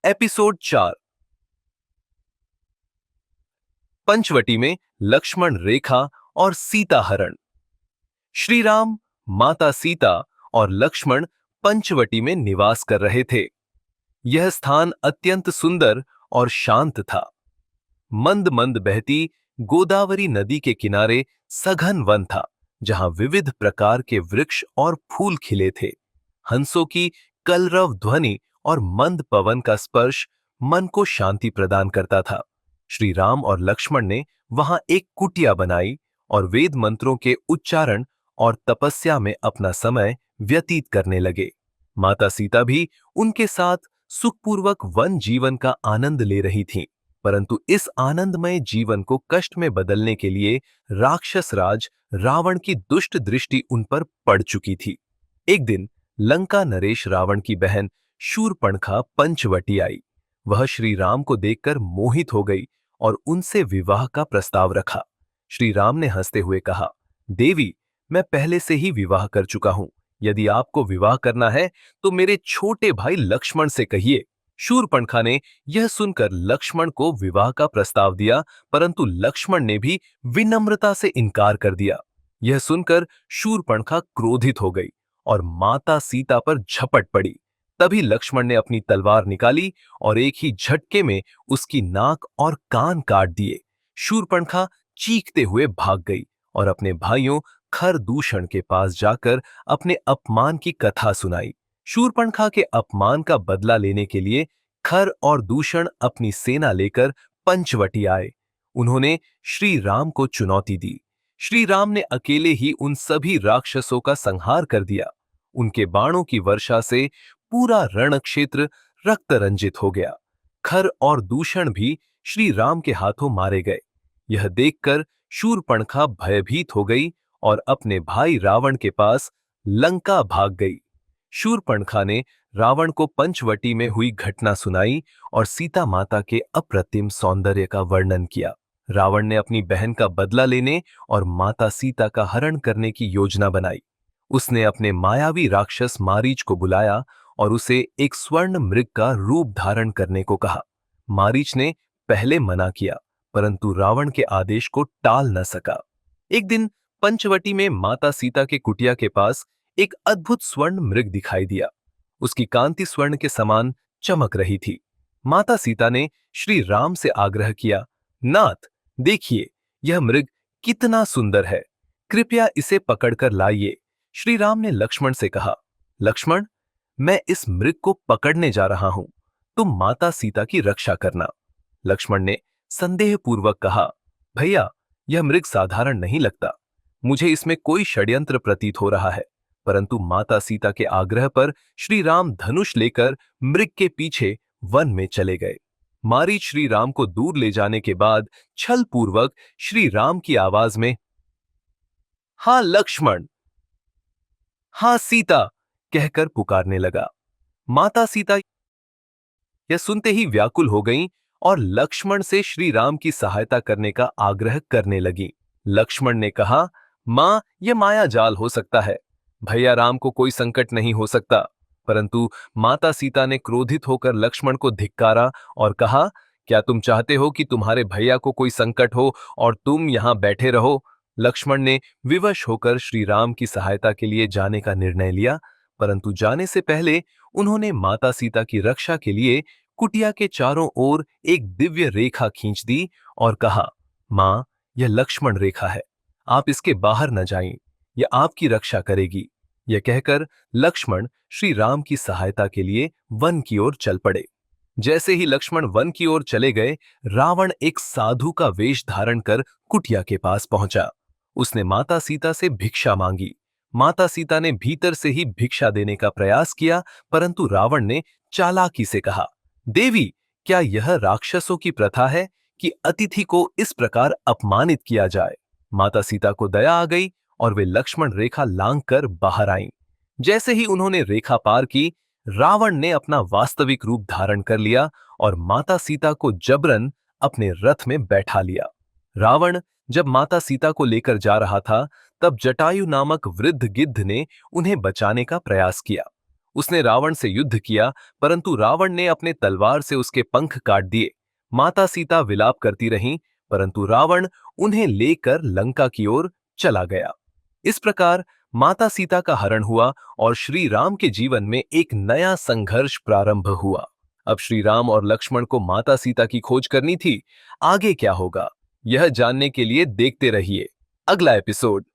Episode 4। Panchavati में लक्ष्मण रेखा और सीता हरण। श्री राम, माता सीता और लक्ष्मण पंचवटी में निवास कर रहे थे। यह स्थान अत्यंत सुंदर और शांत था। मंद मंद बहती गोदावरी नदी के किनारे सघन वन था, जहां विविध प्रकार के वृक्ष और फूल खिले थे। हंसों की कलरव ध्वनि और मंद पवन का स्पर्श मन को शांति प्रदान करता था। श्री राम और लक्ष्मण ने वहां एक कुटिया बनाई और वेद मंत्रों के उच्चारण और तपस्या में अपना समय व्यतीत करने लगे। माता सीता भी उनके साथ सुखपूर्वक वन जीवन का आनंद ले रही थीं। परंतु इस आनंदमय जीवन को कष्ट में बदलने के लिए राक्षस राज रावण की दुष्ट दृष्टि उन पर पड़ चुकी थी। एक दिन लंका नरेश रावण की बहन शूरपणखा पंचवटी आई। वह श्री राम को देखकर मोहित हो गई और उनसे विवाह का प्रस्ताव रखा। श्री राम ने हंसते हुए कहा, देवी, मैं पहले से ही विवाह कर चुका हूं। यदि आपको विवाह करना है तो मेरे छोटे भाई लक्ष्मण से कहिए। शूरपणखा ने यह सुनकर लक्ष्मण को विवाह का प्रस्ताव दिया, परंतु लक्ष्मण ने भी विनम्रता से इनकार कर दिया। यह सुनकर शूरपणखा क्रोधित हो गई और माता सीता पर झपट पड़ी। तभी लक्ष्मण ने अपनी तलवार निकाली और एक ही झटके में उसकी नाक और कान काट दिए। शूरपणखा चीखते हुए भाग गई और अपने भाइयों खरदूषण के पास जाकर अपने अपमान की कथा सुनाई। शूरपणखा के अपमान का बदला लेने के लिए खर और दूषण अपनी सेना लेकर पंचवटी आए। उन्होंने श्री राम को चुनौती दी। श्री राम ने अकेले ही उन सभी राक्षसों का संहार कर दिया। उनके बाणों की वर्षा से पूरा रण क्षेत्र रक्त रंजित हो गया। खर और दूषण भी श्री राम के हाथों मारे गए। यह देखकर शूरपणखा भयभीत हो गई और अपने भाई रावण के पास लंका भाग गई। शूरपणखा ने रावण को पंचवटी में हुई घटना सुनाई और सीता माता के अप्रतिम सौंदर्य का वर्णन किया। रावण ने अपनी बहन का बदला लेने और माता सीता का हरण करने की योजना बनाई। उसने अपने मायावी राक्षस मारीच को बुलाया और उसे एक स्वर्ण मृग का रूप धारण करने को कहा। मारीच ने पहले मना किया, परंतु रावण के आदेश को टाल न सका। एक दिन पंचवटी में माता सीता के कुटिया के पास एक अद्भुत स्वर्ण मृग दिखाई दिया। उसकी कांति स्वर्ण के समान चमक रही थी। माता सीता ने श्री राम से आग्रह किया, नाथ, देखिए, यह मृग कितना सुंदर है। कृपया इसे पकड़कर लाइए। श्री राम ने लक्ष्मण से कहा, लक्ष्मण, मैं इस मृग को पकड़ने जा रहा हूं, तुम माता सीता की रक्षा करना। लक्ष्मण ने संदेहपूर्वक कहा, भैया, यह मृग साधारण नहीं लगता। मुझे इसमें कोई षड्यंत्र प्रतीत हो रहा है। परंतु माता सीता के आग्रह पर श्री राम धनुष लेकर मृग के पीछे वन में चले गए। मारीच श्री राम को दूर ले जाने के बाद छल पूर्वक श्री राम की आवाज में, हां लक्ष्मण, हां सीता, कहकर पुकारने लगा। माता सीता यह सुनते ही व्याकुल हो गईं और लक्ष्मण से श्री राम की सहायता करने का आग्रह करने लगी। लक्ष्मण ने कहा, मां, यह माया जाल हो सकता है। भैया राम को कोई संकट नहीं हो सकता। परंतु माता सीता ने क्रोधित होकर लक्ष्मण को धिक्कारा और कहा, क्या तुम चाहते हो कि तुम्हारे भैया को कोई संकट हो और तुम यहां बैठे रहो? लक्ष्मण ने विवश होकर श्री राम की सहायता के लिए जाने का निर्णय लिया, परंतु जाने से पहले उन्होंने माता सीता की रक्षा के लिए कुटिया के चारों ओर एक दिव्य रेखा खींच दी और कहा, मां, यह लक्ष्मण रेखा है, आप इसके बाहर न जाएं, यह आपकी रक्षा करेगी। यह कहकर लक्ष्मण श्री राम की सहायता के लिए वन की ओर चल पड़े। जैसे ही लक्ष्मण वन की ओर चले गए, रावण एक साधु का वेश धारण कर कुटिया के पास पहुंचा। उसने माता सीता से भिक्षा मांगी। माता सीता ने भीतर से ही भिक्षा देने का प्रयास किया, परंतु रावण ने चालाकी से कहा, देवी, क्या यह राक्षसों की प्रथा है कि अतिथि को इस प्रकार अपमानित किया जाए? माता सीता को दया आ गई और वे लक्ष्मण रेखा लांघकर बाहर आईं। जैसे ही उन्होंने रेखा पार की, रावण ने अपना वास्तविक रूप धारण कर लिया और माता सीता को जबरन अपने रथ में बैठा लिया। रावण जब माता सीता को लेकर जा रहा था, तब जटायु नामक वृद्ध गिद्ध ने उन्हें बचाने का प्रयास किया। उसने रावण से युद्ध किया, परंतु रावण ने अपने तलवार से उसके पंख काट दिए। माता सीता विलाप करती रहीं, परंतु रावण उन्हें लेकर लंका की ओर चला गया। इस प्रकार माता सीता का हरण हुआ और श्री राम के जीवन में एक नया संघर्ष प्रारंभ हुआ। अब श्री राम और लक्ष्मण को माता सीता की खोज करनी थी। आगे क्या होगा, यह जानने के लिए देखते रहिए अगला एपिसोड।